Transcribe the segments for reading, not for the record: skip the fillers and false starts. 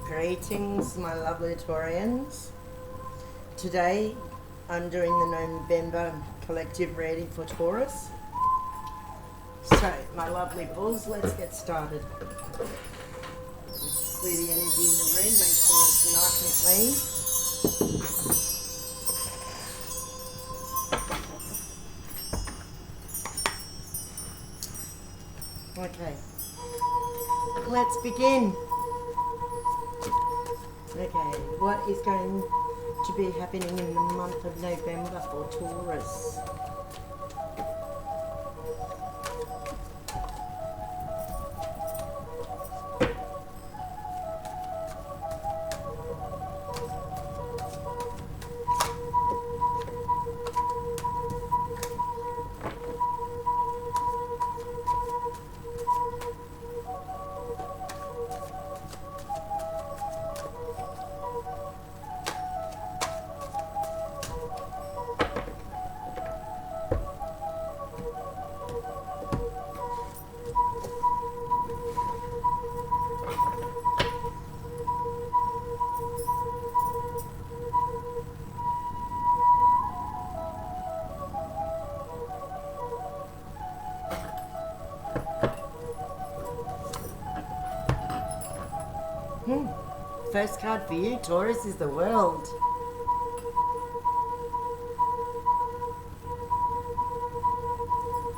Greetings, my lovely Taurians. Today I'm doing the November collective reading for Taurus. So, my lovely bulls, let's get started. Clear the energy in the room, make sure it's nice and clean. Okay, let's begin. Okay, what is going to be happening in the month of November for Taurus? First card for you, Taurus, is the World.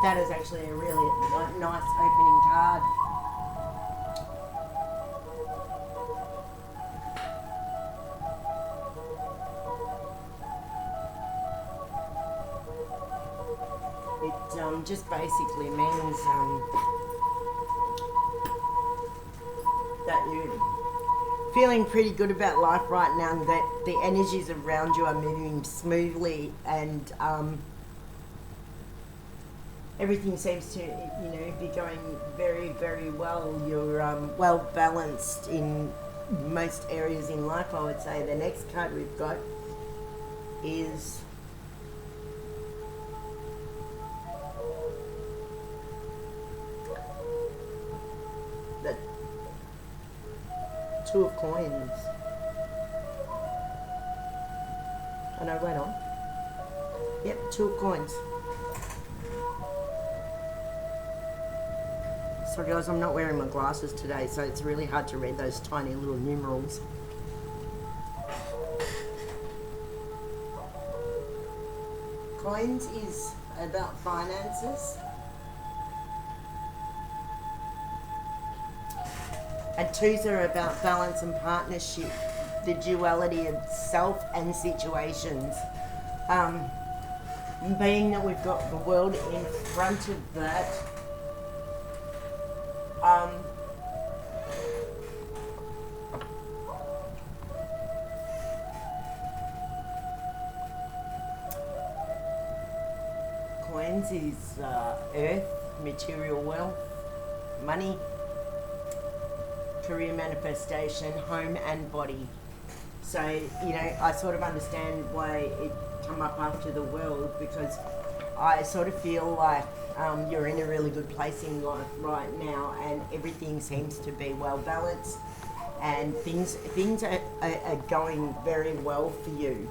That is actually a really nice opening card. It just basically means that you feeling pretty good about life right now, and that the energies around you are moving smoothly, and everything seems to, be going very, very well. You're well balanced in most areas in life, I would say. The next card we've got is the Two of Coins. Oh no, wait on. Yep, Two of Coins. Sorry guys, I'm not wearing my glasses today, so it's really hard to read those tiny little numerals. Coins is about finances. And twos are about balance and partnership, the duality of self and situations. Being that we've got the World in front of that, Coins is earth, material wealth, money, career manifestation, home and body. So, I sort of understand why it come up after the World, because I sort of feel like you're in a really good place in life right now, and everything seems to be well balanced, and things are going very well for you.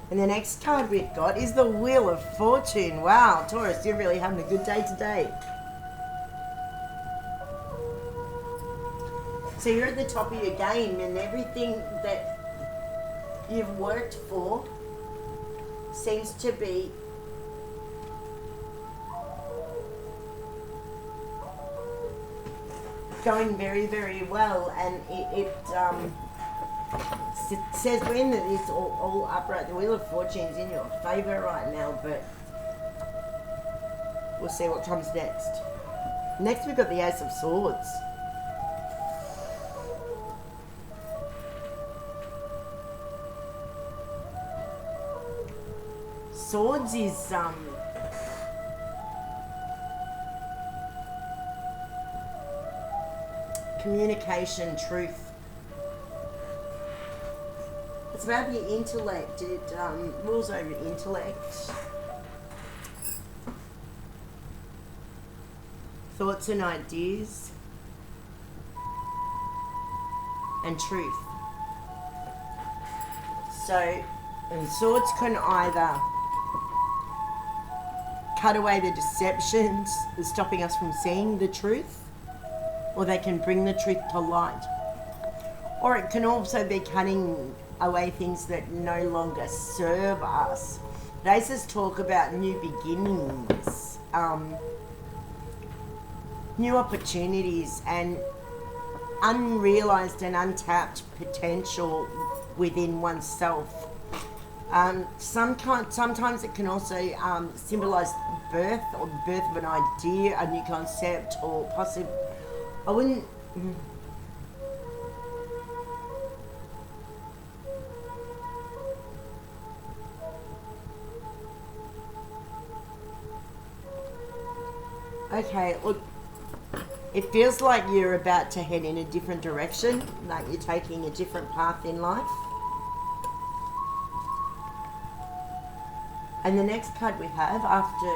And the next card we've got is the Wheel of Fortune. Wow, Taurus, you're really having a good day today. So you're at the top of your game, and everything that you've worked for seems to be going very, very well, and it says when that it's all upright. The Wheel of Fortune is in your favour right now, but we'll see what comes next. Next we've got the Ace of Swords. Swords is communication, truth. It's about your intellect. It rules over intellect. Thoughts and ideas. and truth. So, and swords can either cut away the deceptions stopping us from seeing the truth, or they can bring the truth to light. Or it can also be cutting away things that no longer serve us. Aces talk about new beginnings, new opportunities, and unrealized and untapped potential within oneself. Sometimes it can also symbolize birth, or the birth of an idea, a new concept, or possibly, I wouldn't. Okay, look, it feels like you're about to head in a different direction, like you're taking a different path in life. And the next card we have after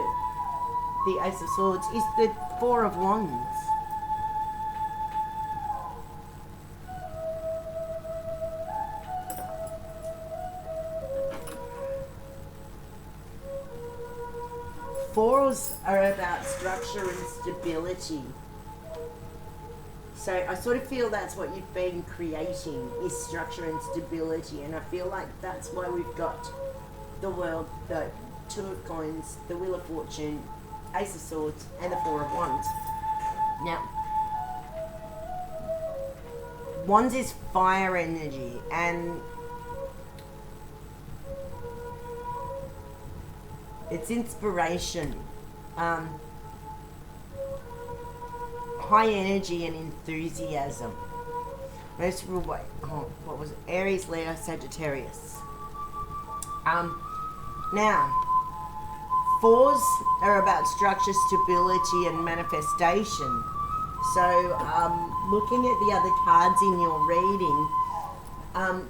the Ace of Swords is the Four of Wands. Fours are about structure and stability. So I sort of feel that's what you've been creating, is structure and stability. And I feel like that's why we've got the World, the Two of Coins, the Wheel of Fortune, Ace of Swords, and the Four of Wands. Now, Wands is fire energy, and it's inspiration, high energy and enthusiasm. Most of what was it? Aries, Leo, Sagittarius. Now, fours are about structure, stability, and manifestation. So, looking at the other cards in your reading,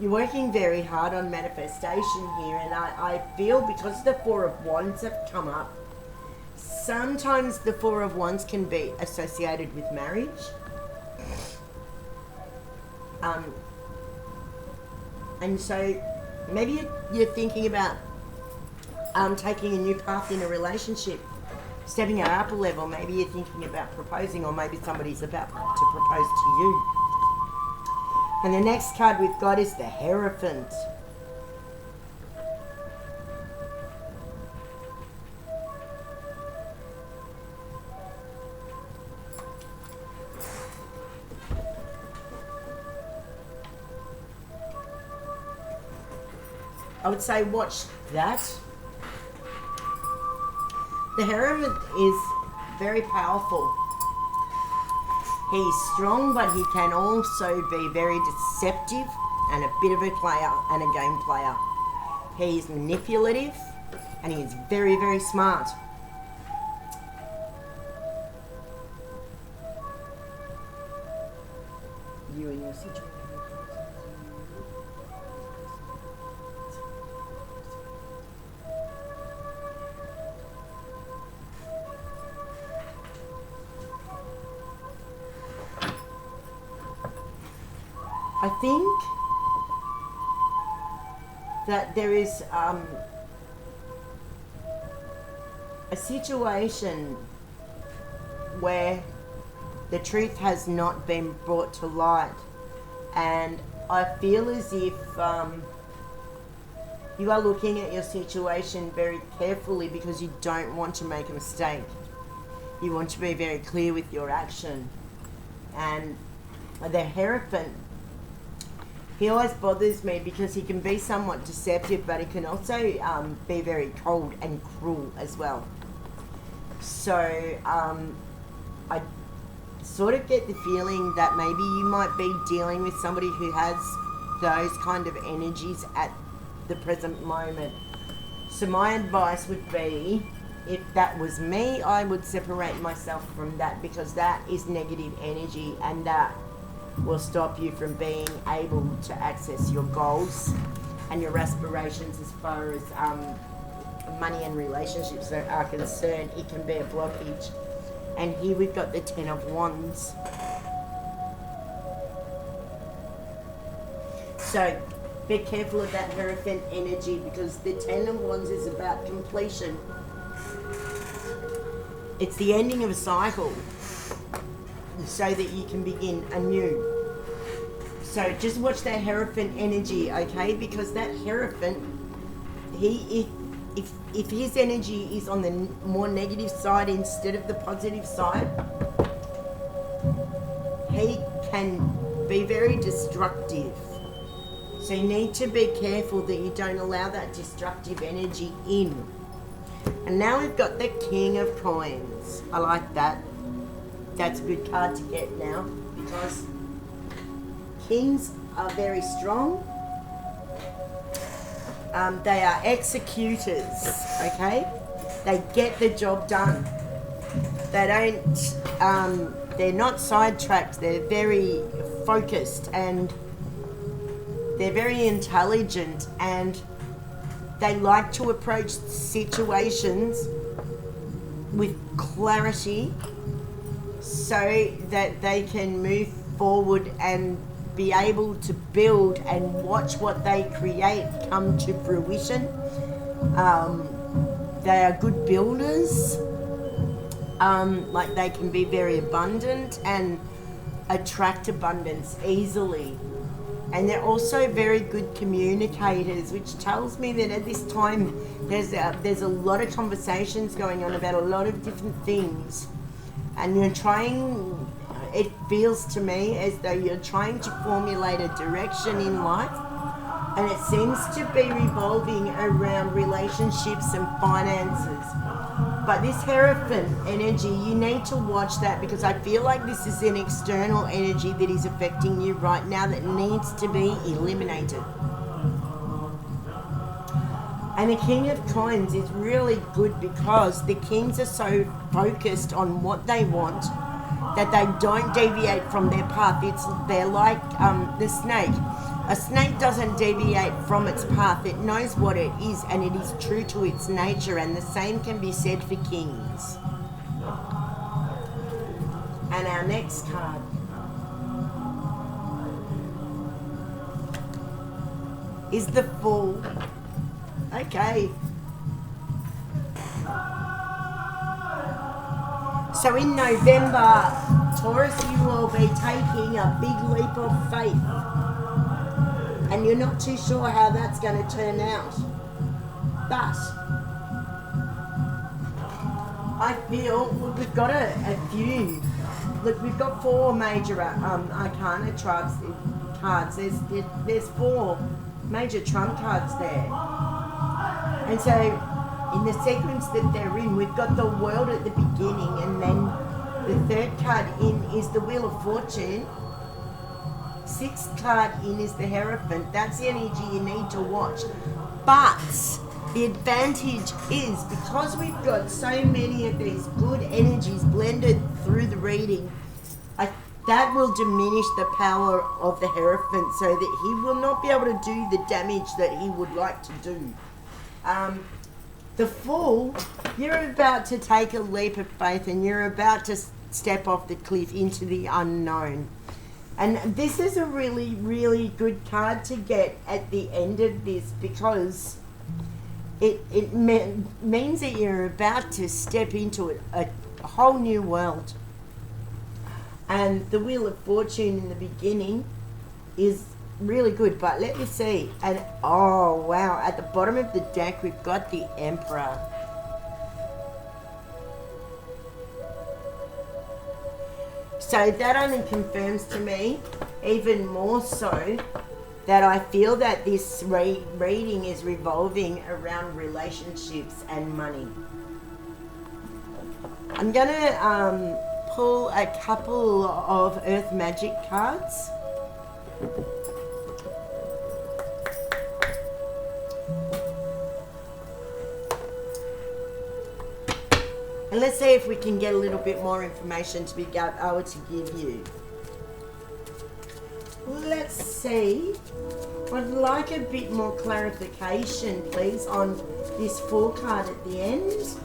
you're working very hard on manifestation here, and I feel because the Four of Wands have come up, sometimes the Four of Wands can be associated with marriage. And so maybe you're thinking about taking a new path in a relationship, stepping it up a level. Maybe you're thinking about proposing, or maybe somebody's about to propose to you. And the next card we've got is the Hierophant. I would say watch that. The Hierophant is very powerful. He's strong, but he can also be very deceptive and a bit of a player and a game player. He's manipulative and he's very, very smart. You and your situation. I think that there is a situation where the truth has not been brought to light, and I feel as if you are looking at your situation very carefully because you don't want to make a mistake. You want to be very clear with your action. And the Hierophant, he always bothers me because he can be somewhat deceptive, but he can also be very cold and cruel as well. So I sort of get the feeling that maybe you might be dealing with somebody who has those kind of energies at the present moment. So my advice would be, if that was me, I would separate myself from that, because that is negative energy, and that will stop you from being able to access your goals and your aspirations as far as money and relationships are concerned. It can be a blockage. And here we've got the Ten of Wands. So be careful of that Hierophant energy, because the Ten of Wands is about completion. It's the ending of a cycle so that you can begin anew. So just watch that Hierophant energy, okay? Because that Hierophant, if his energy is on the more negative side instead of the positive side, he can be very destructive. So you need to be careful that you don't allow that destructive energy in. And now we've got the King of Coins. I like that. That's a good card to get now, because kings are very strong. They are executors, okay? They get the job done. They don't, they're not sidetracked. They're very focused, and they're very intelligent, and they like to approach situations with clarity so that they can move forward and be able to build and watch what they create come to fruition. They are good builders. Like, they can be very abundant and attract abundance easily. And they're also very good communicators, which tells me that at this time there's a lot of conversations going on about a lot of different things. And you're trying, it feels to me as though you're trying to formulate a direction in life, and it seems to be revolving around relationships and finances. But this Hierophant energy, you need to watch that, because I feel like this is an external energy that is affecting you right now that needs to be eliminated. And the King of Coins is really good, because the kings are so focused on what they want that they don't deviate from their path. They're like the snake. A snake doesn't deviate from its path. It knows what it is, and it is true to its nature, and the same can be said for kings. And our next card is the Fool. Okay. So in November, Taurus, you will be taking a big leap of faith. And you're not too sure how that's going to turn out. But I feel, look, we've got a few. Look, we've got 4 major arcana cards. There's 4 major trump cards there. And so in the sequence that they're in, we've got the World at the beginning, and then the 3rd card in is the Wheel of Fortune. 6th card in is the Hierophant. That's the energy you need to watch. But the advantage is, because we've got so many of these good energies blended through the reading, that will diminish the power of the Hierophant, so that he will not be able to do the damage that he would like to do. The Fool, you're about to take a leap of faith, and you're about to step off the cliff into the unknown. And this is a really, really good card to get at the end of this, because it means that you're about to step into a whole new world. And the Wheel of Fortune in the beginning is really good, but let me see. And oh wow, at the bottom of the deck we've got the Emperor. So that only confirms to me, even more so, that I feel that this reading is revolving around relationships and money. I'm gonna pull a couple of Earth Magic cards. And let's see if we can get a little bit more information to be able to give you. Let's see. I'd like a bit more clarification, please, on this Fool card at the end.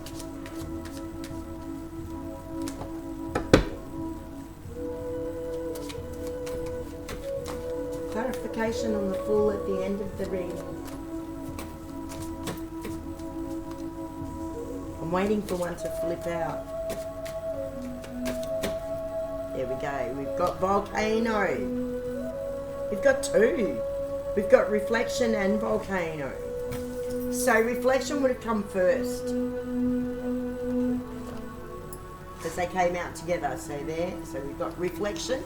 Clarification. clarification on the full at the end of the reading. I'm waiting for one to flip out. There we go. We've got volcano. We've got two. We've got reflection and volcano. So reflection would have come first, because they came out together. So there. So we've got reflection.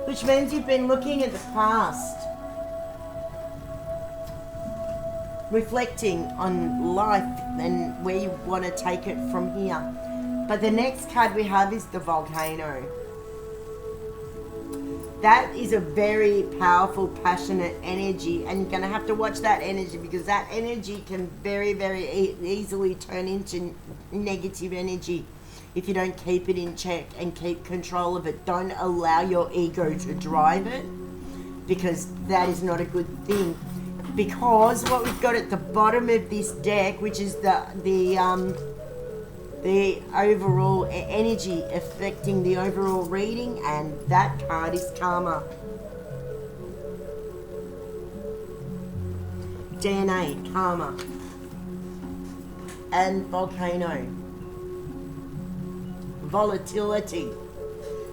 Which means you've been looking at the past, reflecting on life and where you want to take it from here. But the next card we have is the volcano. That is a very powerful, passionate energy, and you're going to have to watch that energy, because that energy can very, very easily turn into negative energy if you don't keep it in check and keep control of it. Don't allow your ego to drive it, because that is not a good thing. Because what we've got at the bottom of this deck, which is the overall energy affecting the overall reading, and that card is karma. DNA, karma, and volcano. Volatility.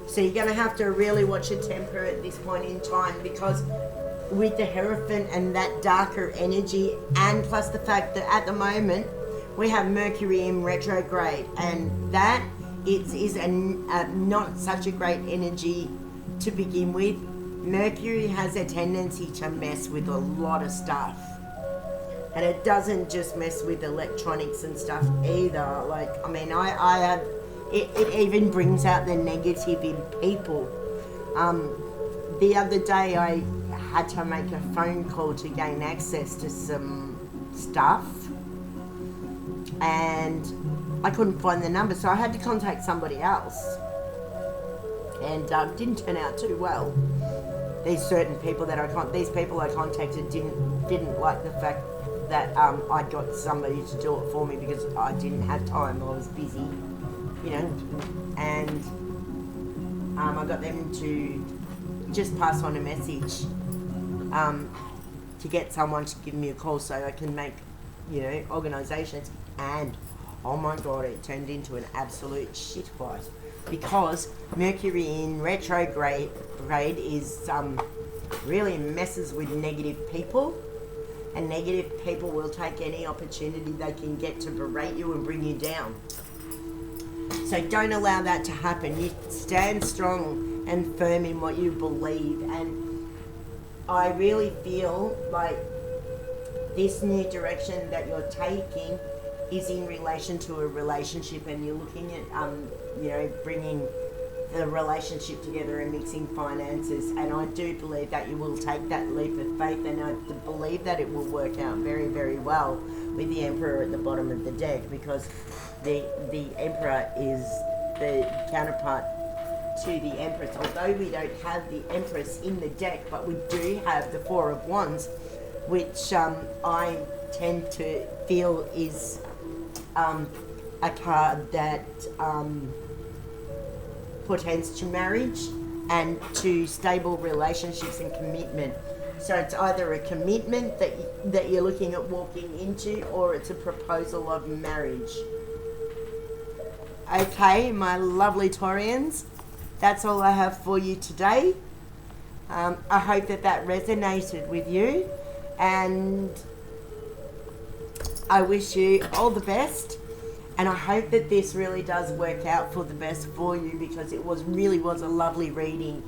So you're going to have to really watch your temper at this point in time, because with the Hierophant and that darker energy, and plus the fact that at the moment we have Mercury in retrograde, and that is not such a great energy to begin with. Mercury has a tendency to mess with a lot of stuff, and it doesn't just mess with electronics and stuff either. Like, I mean, I have it even brings out the negative in people. The other day I had to make a phone call to gain access to some stuff, and I couldn't find the number, so I had to contact somebody else, and didn't turn out too well. These people I contacted didn't like the fact that I got somebody to do it for me, because I didn't have time. I was busy, you know, and I got them to just pass on a message to get someone to give me a call so I can make, you know, organisations. And oh my god, it turned into an absolute shit fight, because Mercury in retrograde is really messes with negative people, and negative people will take any opportunity they can get to berate you and bring you down. So don't allow that to happen. You stand strong and firm in what you believe, and I really feel like this new direction that you're taking is in relation to a relationship, and you're looking at you know, bringing the relationship together and mixing finances, and I do believe that you will take that leap of faith, and I believe that it will work out very, very well with the Emperor at the bottom of the deck, because the Emperor is the counterpart to the Empress. Although we don't have the Empress in the deck, but we do have the Four of Wands, which I tend to feel is a card that portends to marriage and to stable relationships and commitment. So it's either a commitment that you're looking at walking into, or it's a proposal of marriage. Okay, my lovely Taurians, that's all I have for you today. I hope that resonated with you, and I wish you all the best, and I hope that this really does work out for the best for you, because it really was a lovely reading,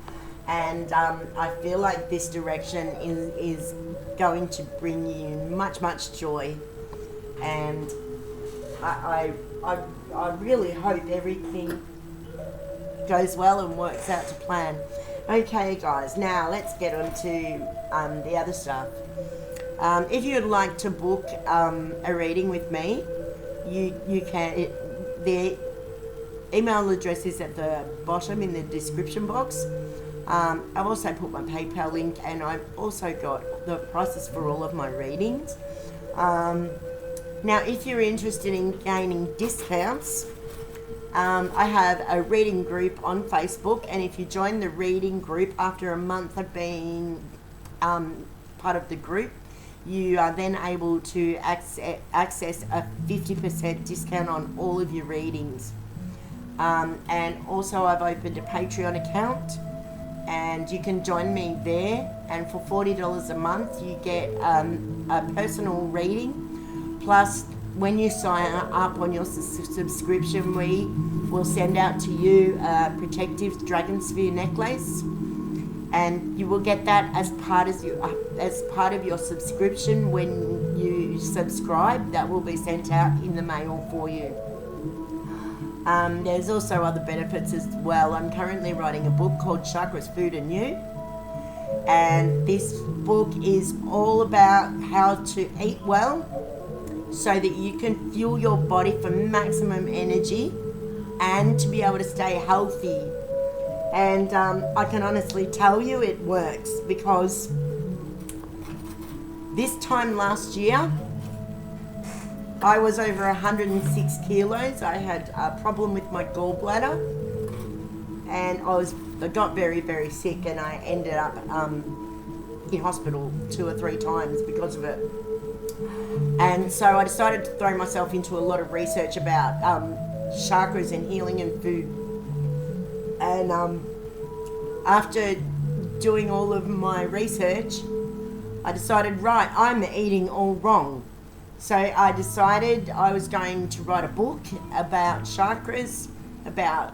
and I feel like this direction is going to bring you much, much joy, and I really hope everything goes well and works out to plan. Okay guys, now let's get on to the other stuff. If you'd like to book a reading with me, you can. The email address is at the bottom in the description box. I've also put my PayPal link, and I've also got the prices for all of my readings. Now if you're interested in gaining discounts, I have a reading group on Facebook, and if you join the reading group after a month of being part of the group, you are then able to access a 50% discount on all of your readings. And also I've opened a Patreon account, and you can join me there, and for $40 a month you get a personal reading, plus when you sign up on your subscription, we will send out to you a protective dragon sphere necklace, and you will get that as part of your subscription when you subscribe. That will be sent out in the mail for you. There's also other benefits as well. I'm currently writing a book called Chakras, Food and You, and this book is all about how to eat well so that you can fuel your body for maximum energy and to be able to stay healthy. And I can honestly tell you it works, because this time last year I was over 106 kilos. I had a problem with my gallbladder, and I got very, very sick, and I ended up in hospital 2 or 3 times because of it. And so I decided to throw myself into a lot of research about chakras and healing and food. And after doing all of my research, I decided, right, I'm eating all wrong. So I decided I was going to write a book about chakras, about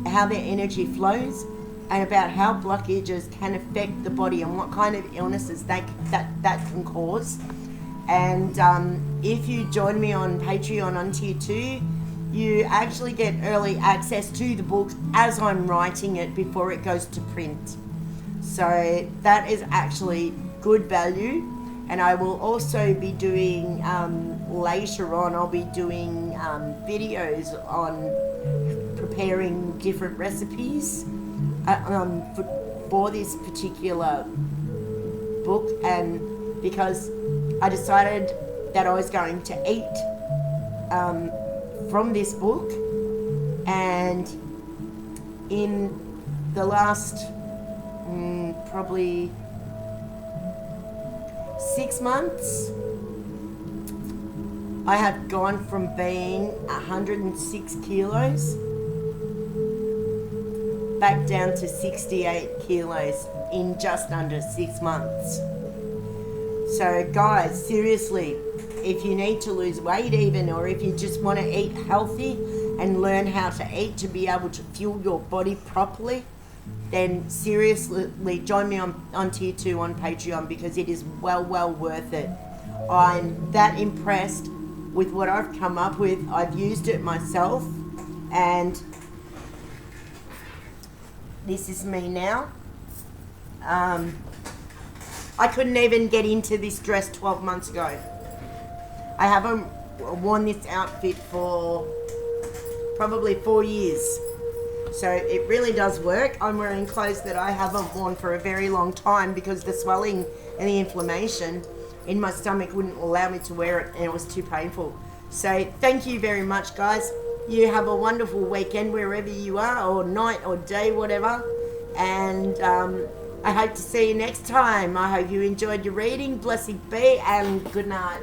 how their energy flows, and about how blockages can affect the body and what kind of illnesses that can cause. And if you join me on Patreon on Tier 2, you actually get early access to the book as I'm writing it before it goes to print. So that is actually good value. And I will also be doing, later on, I'll be doing videos on preparing different recipes for this particular book. And because I decided that I was going to eat from this book, and in the last probably 6 months, I have gone from being 106 kilos back down to 68 kilos in just under 6 months. So guys, seriously, if you need to lose weight even, or if you just want to eat healthy and learn how to eat to be able to fuel your body properly, then seriously join me on Tier 2 on Patreon, because it is well worth it. I'm that impressed with what I've come up with. I've used it myself, and this is me now. I couldn't even get into this dress 12 months ago. I haven't worn this outfit for probably 4 years. So it really does work. I'm wearing clothes that I haven't worn for a very long time because the swelling and the inflammation in my stomach wouldn't allow me to wear it, and it was too painful. So thank you very much, guys. You have a wonderful weekend wherever you are, or night or day, whatever. And I hope to see you next time. I hope you enjoyed your reading. Blessed be, and good night.